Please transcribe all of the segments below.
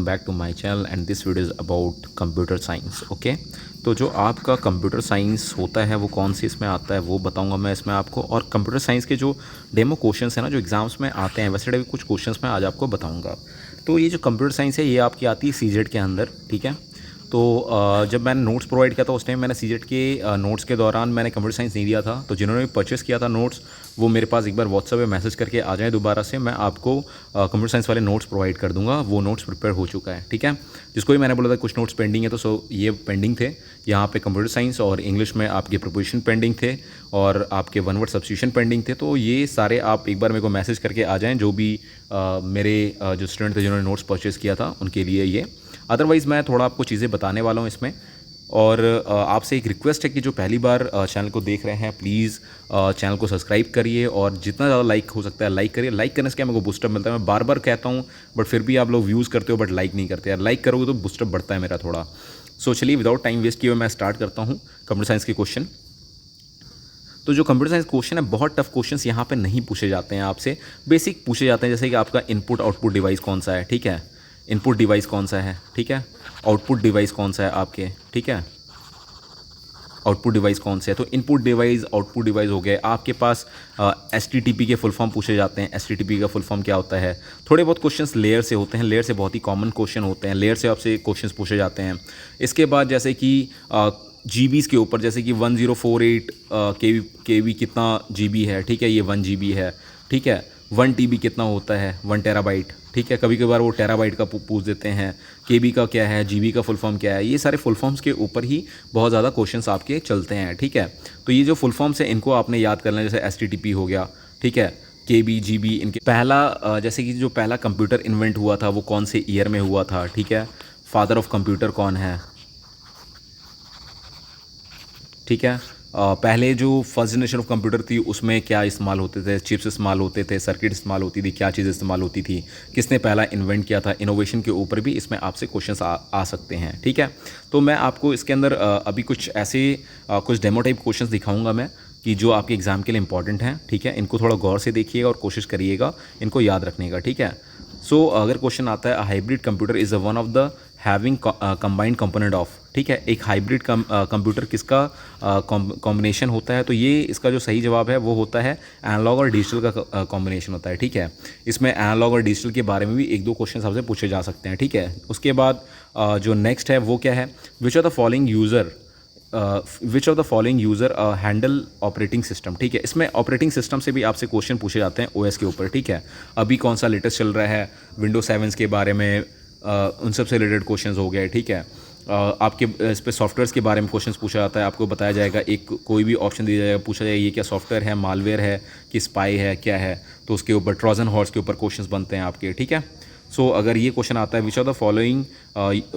Welcome back to my channel and this video is about computer science. Okay, तो जो आपका computer science होता है वो कौन सी इसमें आता है वो बताऊंगा मैं इसमें आपको। और कंप्यूटर साइंस के जो डेमो क्वेश्चंस हैं ना, जो एग्जाम्स में आते हैं, वैसे टाइप के कुछ क्वेश्चंस मैं आज आपको बताऊंगा। तो ये जो कंप्यूटर साइंस है ये आपकी आती है सीजेट के अंदर, ठीक है। तो जब मैंने नोट्स प्रोवाइड किया था उस टाइम मैंने सीजेट के नोट्स के दौरान मैंने कंप्यूटर साइंस नहीं दिया था। तो जिन्होंने भी परचेस किया था नोट्स, वो मेरे पास एक बार व्हाट्सएप पे मैसेज करके आ जाएं दोबारा से, मैं आपको कंप्यूटर साइंस वाले नोट्स प्रोवाइड कर दूंगा। वो नोट्स प्रिपेयर हो चुका है, ठीक है। जिसको भी मैंने बोला था कुछ नोट्स पेंडिंग है, तो ये पेंडिंग थे यहाँ पे कंप्यूटर साइंस, और इंग्लिश में आपके प्रिपरेशन पेंडिंग थे, और आपके वन वर्ड सब्स्टिट्यूशन पेंडिंग थे। तो ये सारे आप एक बार मेरे को मैसेज करके आ जाएँ, जो भी मेरे जो स्टूडेंट थे जिन्होंने नोट्स परचेज़ किया था उनके लिए ये। अदरवाइज़ मैं थोड़ा आपको चीज़ें बताने वाला हूँ इसमें। और आपसे एक रिक्वेस्ट है कि जो पहली बार चैनल को देख रहे हैं, प्लीज़ चैनल को सब्सक्राइब करिए, और जितना ज़्यादा लाइक हो सकता है लाइक करिए। लाइक करने से क्या मेरे को बूस्टअप मिलता है, मैं बार बार कहता हूँ, बट फिर भी आप लोग व्यूज़ करते हो बट लाइक नहीं करते यार। लाइक करोगे तो बूस्टअप बढ़ता है मेरा थोड़ा। सो चलिए विदाउट टाइम वेस्ट किए हुए मैं स्टार्ट करता हूँ कंप्यूटर साइंस के क्वेश्चन। तो जो कंप्यूटर साइंस क्वेश्चन है, बहुत टफ क्वेश्चंस यहाँ पे नहीं पूछे जाते हैं आपसे, बेसिक पूछे जाते हैं। जैसे कि आपका इनपुट आउटपुट डिवाइस कौन सा है, ठीक है। इनपुट डिवाइस कौन सा है, ठीक है। आउटपुट डिवाइस कौन सा है आपके, ठीक है। आउटपुट डिवाइस कौन से है, तो इनपुट डिवाइस आउटपुट डिवाइस हो गए आपके पास। एसटीटीपी के फुल फॉर्म पूछे जाते हैं। एसटीटीपी का फुल फॉर्म क्या होता है। थोड़े बहुत क्वेश्चंस लेयर से होते हैं, लेयर से बहुत ही कॉमन क्वेश्चन होते हैं, लेयर से आपसे क्वेश्चंस पूछे जाते हैं। इसके बाद जैसे कि जीबीज़ के ऊपर, जैसे कि 1048 के बी कितना जीबी है, ठीक है, ये 1 जीबी है, ठीक है। 1 टीबी कितना होता है, 1 टेराबाइट, ठीक है। कभी कभार वो टेराबाइट का पूछ देते हैं। केबी का क्या है, जीबी का फुल फॉर्म क्या है। ये सारे फुल फॉर्म्स के ऊपर ही बहुत ज़्यादा क्वेश्चंस आपके चलते हैं, ठीक है। तो ये जो फुल फॉर्म्स हैं इनको आपने याद करना है। जैसे एसटीटीपी हो गया, ठीक है, केबी, जीबी, इनके पहला जैसे कि जो पहला कंप्यूटर इन्वेंट हुआ था वो कौन से ईयर में हुआ था, ठीक है। फादर ऑफ कंप्यूटर कौन है, ठीक है। पहले जो फर्स्ट जनरेशन ऑफ कंप्यूटर थी उसमें क्या इस्तेमाल होते थे, चिप्स इस्तेमाल होते थे, सर्किट इस्तेमाल होती थी, क्या चीज़ इस्तेमाल होती थी, किसने पहला इन्वेंट किया था। इनोवेशन के ऊपर भी इसमें आपसे क्वेश्चंस आ सकते हैं, ठीक है। तो मैं आपको इसके अंदर अभी कुछ ऐसे कुछ डेमो टाइप क्वेश्चंस दिखाऊंगा मैं, कि जो आपके एग्ज़ाम के लिए इंपॉर्टेंट हैं, ठीक है। इनको थोड़ा गौर से देखिएगा और कोशिश करिएगा इनको याद रखने का, ठीक है। सो अगर क्वेश्चन आता है hybrid computer is one of the having combined component of, ठीक है। एक हाइब्रिड कंप्यूटर किसका कॉम्बिनेशन होता है, तो ये इसका जो सही जवाब है वो होता है एनालॉग और डिजिटल का कॉम्बिनेशन होता है, ठीक है। इसमें एनालॉग और डिजिटल के बारे में भी एक दो क्वेश्चन आपसे पूछे जा सकते हैं, ठीक है। उसके बाद जो नेक्स्ट है वो क्या है, which of the following user handle operating system, ठीक है। इसमें ऑपरेटिंग सिस्टम से भी आपसे क्वेश्चन पूछे जाते हैं ओएस के ऊपर, ठीक है। अभी कौन सा लेटेस्ट चल रहा है, विंडोज 7 के बारे में, उन सब से रिलेटेड क्वेश्चंस हो गए, ठीक है। आपके इस पर सॉफ्टवेयर्स के बारे में क्वेश्चंस पूछा जाता है, आपको बताया जाएगा, एक कोई भी ऑप्शन दिया जाएगा, पूछा जाएगा ये क्या सॉफ्टवेयर है, मालवेयर है कि स्पाई है, क्या है। तो उसके ऊपर ट्रोजन हॉर्स के ऊपर क्वेश्चंस बनते हैं आपके, ठीक है। सो अगर ये क्वेश्चन आता है which are the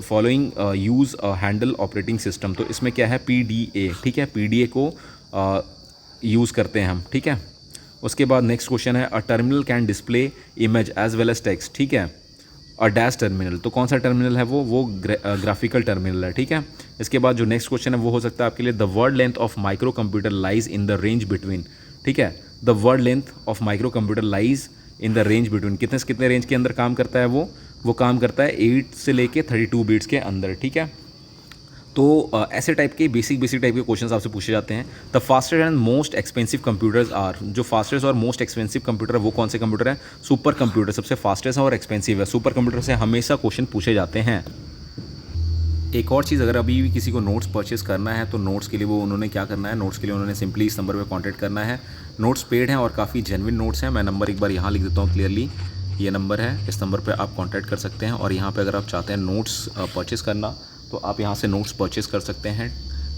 following use handle operating system, तो इसमें क्या है, PDA, ठीक है। PDA को यूज़ करते हैं हम, ठीक है। उसके बाद नेक्स्ट क्वेश्चन है a terminal can display image as well as text, ठीक है। और डैश टर्मिनल, तो कौन सा टर्मिनल है वो ग्राफिकल टर्मिनल है, ठीक है। इसके बाद जो नेक्स्ट क्वेश्चन है वो हो सकता है आपके लिए the word length of micro computer lies in the range between, ठीक है। The word length of micro computer lies in the range between, कितने से कितने रेंज के अंदर काम करता है वो काम करता है 8 से लेके 32 बिट्स के अंदर, ठीक है। तो ऐसे टाइप के बेसिक टाइप के क्वेश्चंस आपसे पूछे जाते हैं। The fastest and most expensive computers are, जो फास्टेस्ट और मोस्ट एक्सपेंसिव कंप्यूटर है वो कौन से कंप्यूटर है, सुपर कंप्यूटर सबसे फास्टेस्ट है और एक्सपेंसिव है। सुपर कंप्यूटर से हमेशा क्वेश्चन पूछे जाते हैं। एक और चीज़, अगर अभी भी किसी को नोट्स परचेस करना है तो नोट्स के लिए वो उन्होंने क्या करना है, नोट्स के लिए उन्होंने सिंपली इस नंबर पे कांटेक्ट करना है। नोट्स पेड हैं और काफ़ी जेन्युइन नोट्स हैं। मैं नंबर एक बार यहाँ लिख देता हूँ क्लियरली, ये नंबर है, इस नंबर पे आप कांटेक्ट कर सकते हैं। और यहाँ पे अगर आप चाहते हैं नोट्स परचेस करना तो आप यहाँ से नोट्स परचेस कर सकते हैं,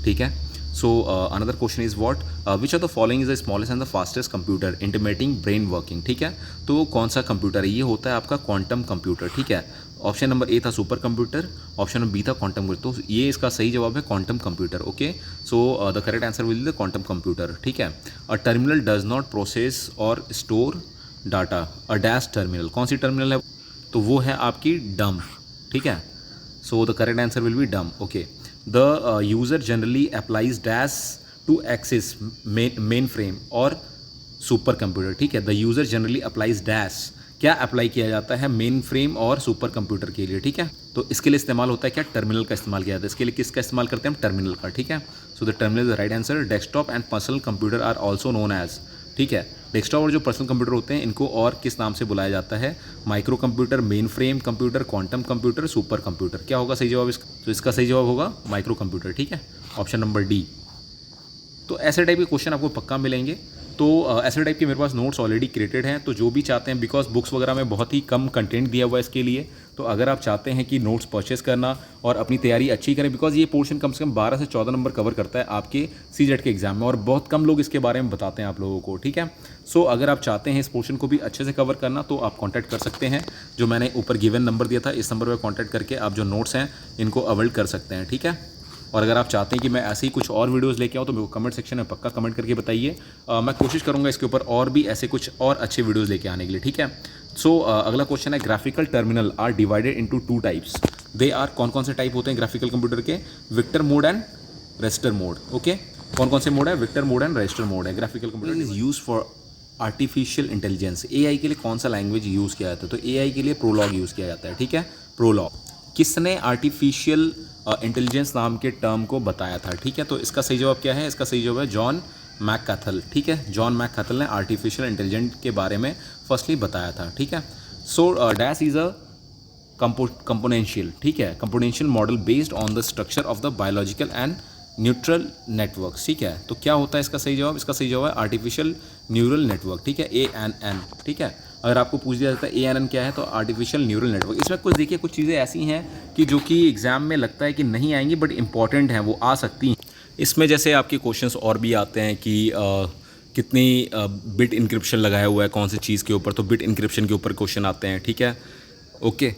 ठीक है। So another question is what which of the following is the smallest and the fastest computer इंटिमेटिंग brain working, ठीक है। तो कौन सा कंप्यूटर है, ये होता है आपका क्वांटम कंप्यूटर, ठीक है। ऑप्शन नंबर ए था super computer, option number B था क्वांटम कंप्यूटर, तो ये इसका सही जवाब है quantum computer, okay. So the correct answer will be the quantum computer, ठीक है। A terminal does not process और store data, a dash terminal, कौन सी टर्मिनल है, तो वो है आपकी डम, ठीक है। So the correct answer will be dumb, okay. The user generally applies dash to access mainframe और सुपर कंप्यूटर, ठीक है। The user generally applies dash, क्या अप्लाई किया जाता है मेन फ्रेम और सुपर कंप्यूटर के लिए, ठीक है। तो इसके लिए इस्तेमाल होता है क्या, टर्मिनल का इस्तेमाल किया जाता है। इसके लिए किसका इस्तेमाल करते हैं हम, टर्मिनल का, ठीक है। So the terminal is the right answer. Desktop and personal computer are also known as, ठीक है। डेस्कटॉप और जो पर्सनल कंप्यूटर होते हैं इनको और किस नाम से बुलाया जाता है, micro computer, main frame computer, quantum computer, super computer. क्या होगा सही जवाब इसका, तो इसका सही जवाब होगा माइक्रो कंप्यूटर, ठीक है, ऑप्शन नंबर डी। तो ऐसे टाइप के क्वेश्चन आपको पक्का मिलेंगे। तो ऐसे टाइप के मेरे पास नोट्स ऑलरेडी क्रिएटेड हैं, तो जो भी चाहते हैं, बिकॉज बुक्स वगैरह में बहुत ही कम कंटेंट दिया हुआ है इसके लिए, तो अगर आप चाहते हैं कि नोट्स परचेस करना और अपनी तैयारी अच्छी करें, बिकॉज ये पोर्शन कम से कम 12 से 14 नंबर कवर करता है आपके सीजेट के एग्जाम में, और बहुत कम लोग इसके बारे में बताते हैं आप लोगों को, ठीक है। सो अगर आप चाहते हैं इस पोर्शन को भी अच्छे से कवर करना, तो आप कॉन्टैक्ट कर सकते हैं, जो मैंने ऊपर गिवन नंबर दिया था, इस नंबर पर कॉन्टैक्ट करके आप जो नोट्स हैं इनको अवेल कर सकते हैं, ठीक है। और अगर आप चाहते हैं कि मैं ऐसे ही कुछ और वीडियोस लेके आऊँ तो मेरे को कमेंट सेक्शन में पक्का कमेंट करके बताइए। मैं कोशिश करूँगा इसके ऊपर और भी ऐसे कुछ और अच्छे वीडियोस लेके आने के लिए, ठीक है। सो अगला क्वेश्चन है, graphical terminal are divided into 2 types. They are, कौन कौन से टाइप होते हैं ग्राफिकल कंप्यूटर के, vector mode and register mode, okay. कौन कौन से मोड है, vector mode and register mode है। Graphical computer is use for artificial intelligence. AI के लिए कौन सा लैंग्वेज यूज़ किया जाता है, तो एआई के लिए प्रोलॉग यूज़ किया जाता है, ठीक है, प्रोलॉग। किसने आर्टिफिशियल इंटेलिजेंस नाम के टर्म को बताया था, ठीक है। तो इसका सही जवाब क्या है, इसका सही जवाब है जॉन मैककाथल, ठीक है। जॉन मैककाथल ने आर्टिफिशियल इंटेलिजेंस के बारे में फर्स्टली बताया था, ठीक है। So dash is a componential, ठीक है, componential model based on the structure of the biological and neutral networks, ठीक है। तो क्या होता है इसका सही जवाब, इसका सही जवाब है आर्टिफिशियल न्यूरल नेटवर्क, ठीक है, ANN, ठीक है। अगर आपको पूछ दिया जाता है ANN क्या है, तो आर्टिफिशियल न्यूरल नेटवर्क। इसमें कुछ देखिए, कुछ चीज़ें ऐसी हैं कि जो कि एग्ज़ाम में लगता है कि नहीं आएंगी, बट इंपॉर्टेंट हैं, वो आ सकती हैं इसमें। जैसे आपके क्वेश्चंस और भी आते हैं कि कितनी बिट इंक्रिप्शन लगाया हुआ है कौन सी चीज़ के ऊपर, तो बिट इंक्रिप्शन के ऊपर क्वेश्चन आते हैं, ठीक है, ओके।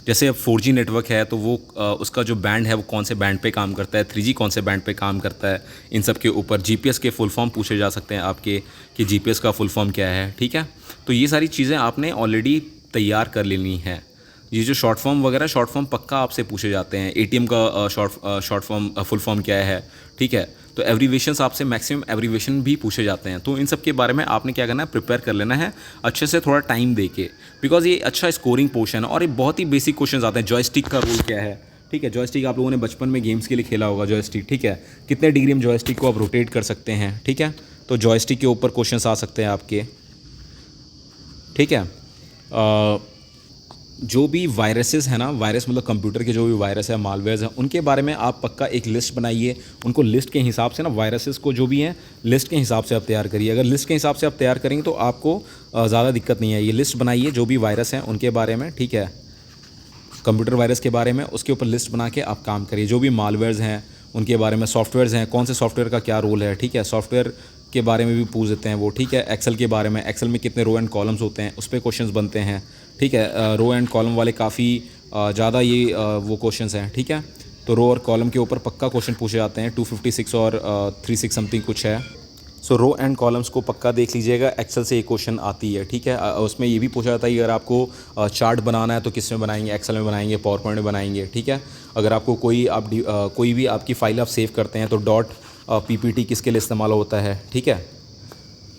जैसे अब 4G नेटवर्क है तो वो उसका जो बैंड है वो कौन से बैंड पे काम करता है, 3G कौन से बैंड पे काम करता है, इन सब के ऊपर GPS के फुल फॉर्म पूछे जा सकते हैं आपके, कि GPS का फुल फॉर्म क्या है, ठीक है। तो ये सारी चीज़ें आपने ऑलरेडी तैयार कर लेनी है। ये जो शॉर्ट फॉर्म वगैरह, शॉर्ट फॉर्म पक्का आपसे पूछे जाते हैं। ATM का शॉर्ट फॉर्म फुल फॉर्म क्या है, ठीक है। तो एब्रीवेशंस आपसे मैक्सिमम एब्रीवेशन भी पूछे जाते हैं। तो इन सब के बारे में आपने क्या करना है, प्रिपेयर कर लेना है अच्छे से, थोड़ा टाइम दे के, बिकॉज ये अच्छा स्कोरिंग पोर्शन है और ये बहुत ही बेसिक क्वेश्चन आते हैं। जॉयस्टिक का रोल क्या है, ठीक है। जॉयस्टिक आप लोगों ने बचपन में गेम्स के लिए खेला होगा, जॉयस्टिक, ठीक है। कितने डिग्री में जॉयस्टिक को आप रोटेट कर सकते हैं, ठीक है। तो जॉयस्टिक के ऊपर क्वेश्चन आ सकते हैं आपके, ठीक है। जो भी वायरसेस है ना, वायरस मतलब कंप्यूटर के जो भी वायरस है, मालवेयर्स हैं, उनके बारे में आप पक्का एक लिस्ट बनाइए। उनको लिस्ट के हिसाब से ना, वायरसेस को जो भी हैं लिस्ट के हिसाब से आप तैयार करिए। अगर लिस्ट के हिसाब से आप तैयार करेंगे तो आपको ज़्यादा दिक्कत नहीं है। ये लिस्ट बनाइए जो भी वायरस हैं उनके बारे में, ठीक है, कंप्यूटर वायरस के बारे में, उसके ऊपर लिस्ट बना के आप काम करिए। जो भी मालवेयर्स हैं उनके बारे में, सॉफ्टवेयर्स हैं, कौन से सॉफ्टवेयर का क्या रोल है, ठीक है, सॉफ्टवेयर के बारे में भी पूछ देते हैं वो, ठीक है। एक्सेल के बारे में, एक्सेल में कितने रो एंड कॉलम्स होते हैं, उस पर क्वेश्चंस बनते हैं, ठीक है। रो एंड कॉलम वाले काफ़ी ज़्यादा ये वो क्वेश्चंस हैं, ठीक है। तो रो और कॉलम के ऊपर पक्का क्वेश्चन पूछे जाते हैं। 256 और 36 समथिंग कुछ है। सो रो एंड कॉलम्स को पक्का देख लीजिएगा, एक्सेल से ये क्वेश्चन आती है, ठीक है। उसमें ये भी पूछा जाता है कि अगर आपको चार्ट बनाना है तो किस में बनाएंगे, एक्सेल में बनाएंगे, पावर पॉइंट में बनाएंगे, ठीक है। अगर आपको कोई भी आपकी फाइल आप सेव करते हैं तो डॉट PPT किसके लिए इस्तेमाल होता है, ठीक है,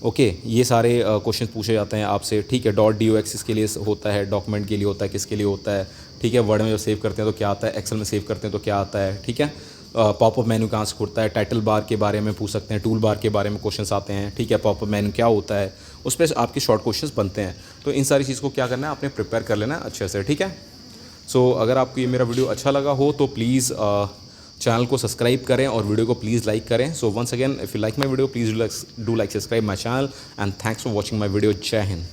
ओके। ये सारे क्वेश्चन पूछे जाते हैं आपसे, ठीक है। .doc किसके लिए होता है, डॉक्यूमेंट के लिए होता है, किसके लिए होता है, ठीक है। वर्ड में जब सेव करते हैं तो क्या आता है, एक्सेल में सेव करते हैं तो क्या आता है, ठीक है। पॉपअप मेनू कहाँ से खुलता है, टाइटल बार के बारे में पूछ सकते हैं, टूल बार के बारे में क्वेश्चंस आते हैं, ठीक है। पॉपअप मेनू क्या होता है, उस पर आपके शॉर्ट क्वेश्चंस बनते हैं। तो इन सारी चीज़ को क्या करना है, आपने प्रिपेयर कर लेना है अच्छे से, ठीक है। सो अगर आपको ये मेरा वीडियो अच्छा लगा हो तो प्लीज़ चैनल को सब्सक्राइब करें और वीडियो को प्लीज़ लाइक करें। So once again, if you like my video please do like subscribe my channel and thanks for watching my video. जय हिंद।